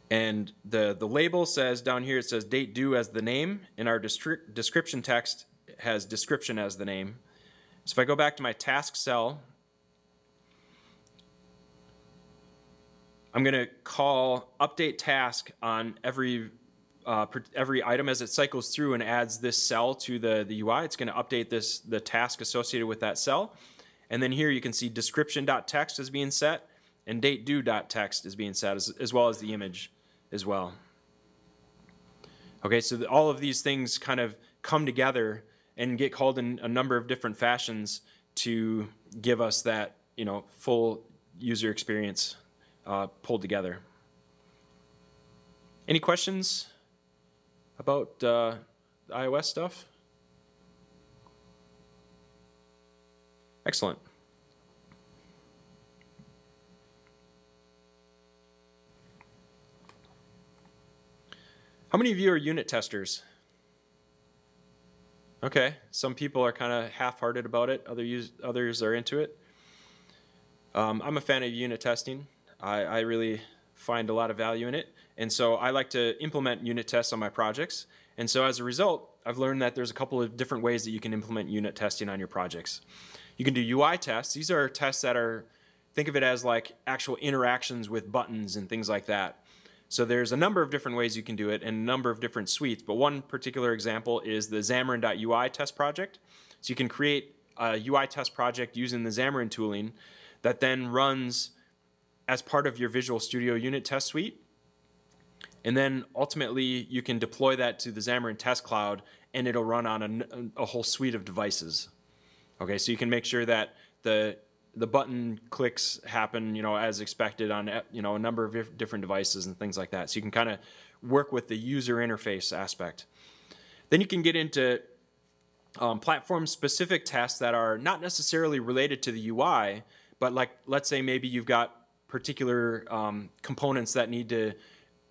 And the label says down here, it says date due as the name, and our description text has description as the name. So if I go back to my task cell, I'm going to call update task on every item as it cycles through and adds this cell to the UI. It's going to update the task associated with that cell. And then here you can see description.text is being set and date due.text is being set, as well as the image as well. Okay, so all of these things kind of come together and get called in a number of different fashions to give us that, you know, full user experience pulled together. Any questions about the iOS stuff? Excellent. How many of you are unit testers? Okay, some people are kind of half-hearted about it. Others are into it. I'm a fan of unit testing. I really find a lot of value in it. And so I like to implement unit tests on my projects. And so as a result, I've learned that there's a couple of different ways that you can implement unit testing on your projects. You can do UI tests. These are tests that are, think of it as like actual interactions with buttons and things like that. So there's a number of different ways you can do it and a number of different suites, but one particular example is the Xamarin.UI test project. So you can create a UI test project using the Xamarin tooling that then runs as part of your Visual Studio unit test suite. And then ultimately you can deploy that to the Xamarin Test Cloud and it'll run on a whole suite of devices. Okay, so you can make sure that the button clicks happen, you know, as expected on, you know, a number of different devices and things like that. So you can kind of work with the user interface aspect. Then you can get into platform-specific tests that are not necessarily related to the UI, but like, let's say maybe you've got particular components that need to,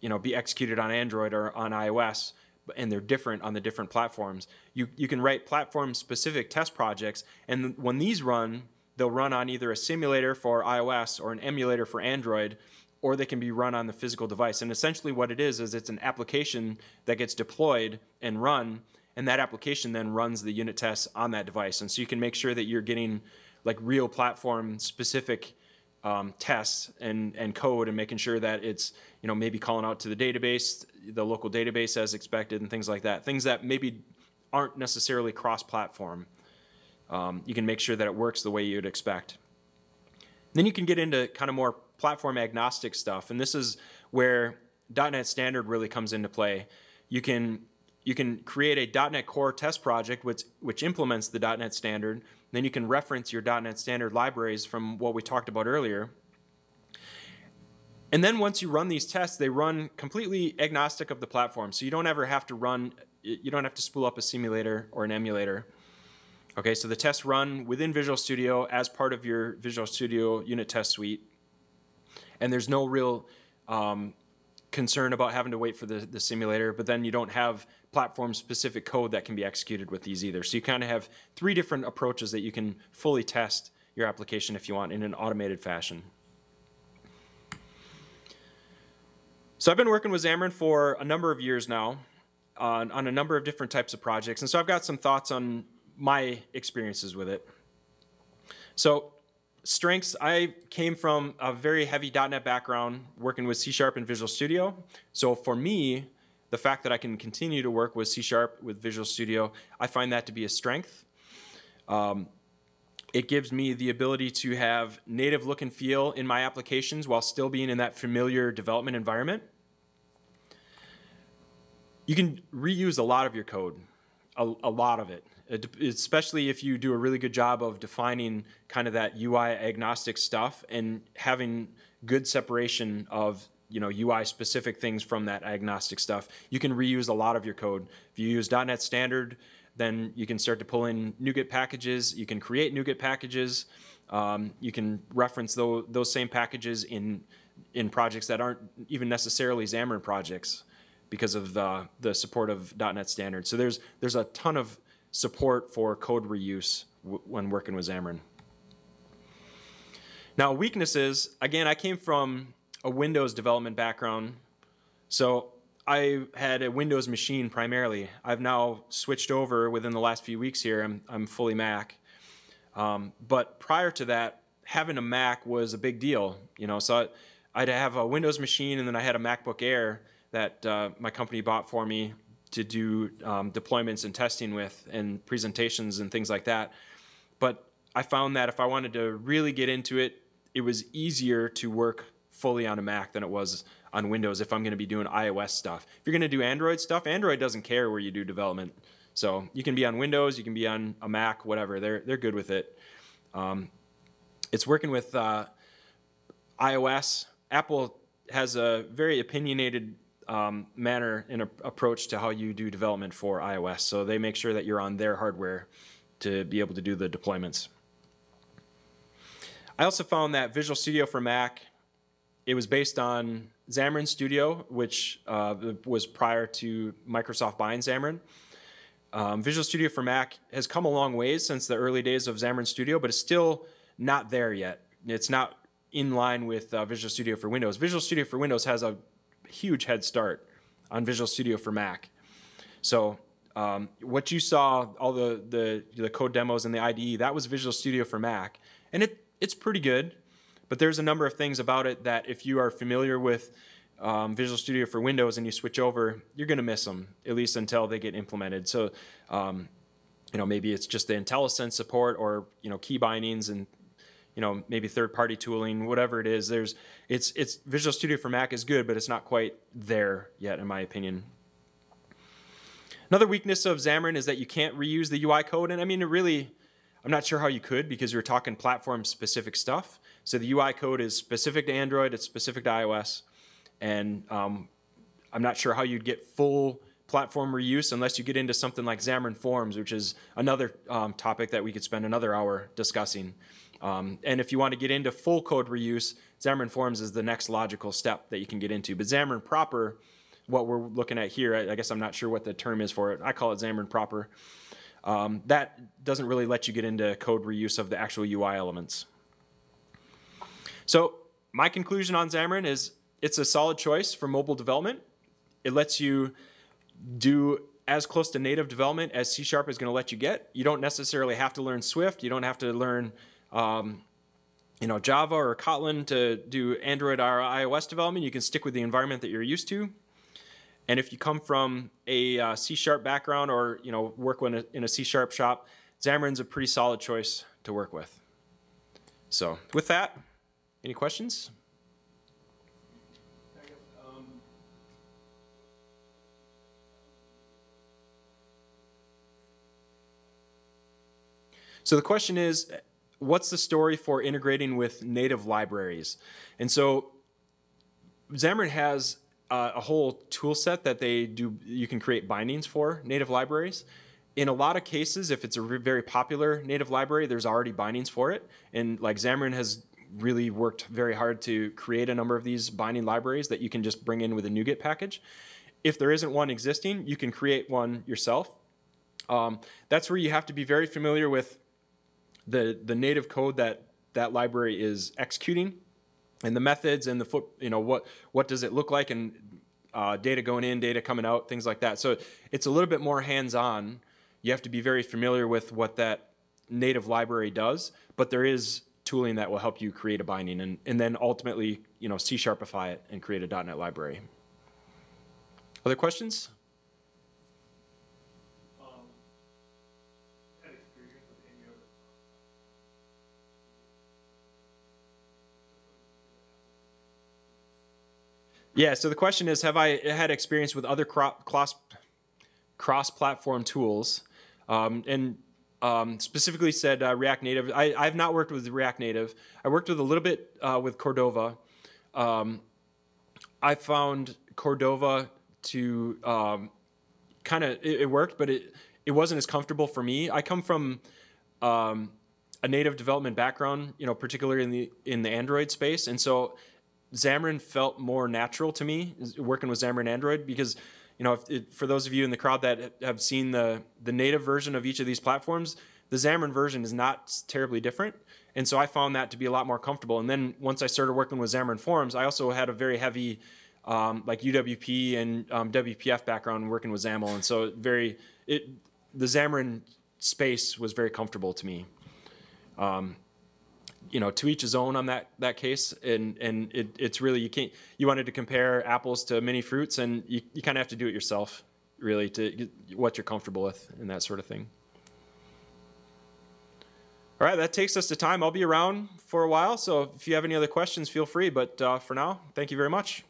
you know, be executed on Android or on iOS, and they're different on the different platforms. You can write platform-specific test projects, and when these run, they'll run on either a simulator for iOS or an emulator for Android, or they can be run on the physical device. And essentially what it is it's an application that gets deployed and run, and that application then runs the unit tests on that device. And so you can make sure that you're getting like real platform-specific tests and code, and making sure that it's, you know, maybe calling out to the database, the local database as expected, and things like that. Things that maybe aren't necessarily cross-platform. You can make sure that it works the way you'd expect. Then you can get into kind of more platform agnostic stuff, and this is where .NET Standard really comes into play. You can create a .NET Core test project which implements the .NET Standard. Then you can reference your .NET Standard libraries from what we talked about earlier. And then once you run these tests, they run completely agnostic of the platform. So you don't ever have to spool up a simulator or an emulator. Okay, so the tests run within Visual Studio as part of your Visual Studio unit test suite. And there's no real concern about having to wait for the simulator, but then you don't have platform-specific code that can be executed with these either. So you kind of have three different approaches that you can fully test your application if you want in an automated fashion. So I've been working with Xamarin for a number of years now on a number of different types of projects, and so I've got some thoughts on my experiences with it. So strengths, I came from a very heavy .NET background working with C# and Visual Studio. So for me, the fact that I can continue to work with C# with Visual Studio, I find that to be a strength. It gives me the ability to have native look and feel in my applications while still being in that familiar development environment. You can reuse a lot of your code, a lot of it. Especially if you do a really good job of defining kind of that UI agnostic stuff and having good separation of, you know, UI specific things from that agnostic stuff. You can reuse a lot of your code. If you use .NET Standard, then you can start to pull in NuGet packages. You can create NuGet packages. You can reference those same packages in projects that aren't even necessarily Xamarin projects because of the support of .NET Standard. So there's a ton of support for code reuse when working with Xamarin. Now weaknesses, again, I came from a Windows development background So I had a Windows machine primarily. I've now switched over within the last few weeks here. I'm fully Mac. But prior to that, having a Mac was a big deal. So I'd have a Windows machine, and then I had a MacBook Air that my company bought for me to do deployments and testing with, and presentations and things like that. But I found that if I wanted to really get into it, it was easier to work fully on a Mac than it was on Windows if I'm going to be doing iOS stuff. If you're going to do Android stuff, Android doesn't care where you do development. So you can be on Windows, you can be on a Mac, whatever. They're good with it. It's working with iOS. Apple has a very opinionated manner and approach to how you do development for iOS. So they make sure that you're on their hardware to be able to do the deployments. I also found that Visual Studio for Mac, it was based on Xamarin Studio, which was prior to Microsoft buying Xamarin. Visual Studio for Mac has come a long ways since the early days of Xamarin Studio, but it's still not there yet. It's not in line with Visual Studio for Windows. Visual Studio for Windows has a huge head start on Visual Studio for Mac. So what you saw, all the code demos and the IDE, that was Visual Studio for Mac. And it's pretty good, but there's a number of things about it that if you are familiar with Visual Studio for Windows and you switch over, you're going to miss them, at least until they get implemented. So maybe it's just the IntelliSense support, or key bindings, and maybe third-party tooling, whatever it is. It's Visual Studio for Mac is good, but it's not quite there yet, in my opinion. Another weakness of Xamarin is that you can't reuse the UI code, and I mean, I'm not sure how you could, because you're talking platform-specific stuff. So the UI code is specific to Android, it's specific to iOS, and I'm not sure how you'd get full platform reuse unless you get into something like Xamarin Forms, which is another topic that we could spend another hour discussing. And if you want to get into full code reuse, Xamarin Forms is the next logical step that you can get into. But Xamarin proper, what we're looking at here, I guess I'm not sure what the term is for it. I call it Xamarin proper. That doesn't really let you get into code reuse of the actual UI elements. So my conclusion on Xamarin is it's a solid choice for mobile development. It lets you do as close to native development as C# is going to let you get. You don't necessarily have to learn Swift. You don't have to learn Java or Kotlin to do Android or iOS development. You can stick with the environment that you're used to. And if you come from a C# background, or work in a C# shop, Xamarin's a pretty solid choice to work with. So with that, any questions? So the question is, what's the story for integrating with native libraries? And so Xamarin has a whole tool set that you can create bindings for native libraries. In a lot of cases, if it's a very popular native library, there's already bindings for it. And like Xamarin has really worked very hard to create a number of these binding libraries that you can just bring in with a NuGet package. If there isn't one existing, you can create one yourself. That's where you have to be very familiar with the native code that library is executing, and the methods, and what does it look like, and data going in, data coming out, things like that. So it's a little bit more hands-on. You have to be very familiar with what that native library does, but there is tooling that will help you create a binding, and then ultimately C#ify it and create a .NET library. Other questions? Yeah, so the question is, have I had experience with other cross-platform tools? Specifically said React Native. I've not worked with React Native. I worked with a little bit with Cordova. I found Cordova to it worked, but it wasn't as comfortable for me. I come from a native development background, particularly in the Android space, and so Xamarin felt more natural to me working with Xamarin.Android, because for those of you in the crowd that have seen the native version of each of these platforms, the Xamarin version is not terribly different, and so I found that to be a lot more comfortable. And then once I started working with Xamarin Forms, I also had a very heavy like UWP and WPF background working with XAML, and so the Xamarin space was very comfortable to me. You know, to each his own on that case, and it's really, you wanted to compare apples to mini fruits, and you kind of have to do it yourself, really, to get what you're comfortable with and that sort of thing. All right, that takes us to time. I'll be around for a while, so if you have any other questions, feel free. But for now, thank you very much.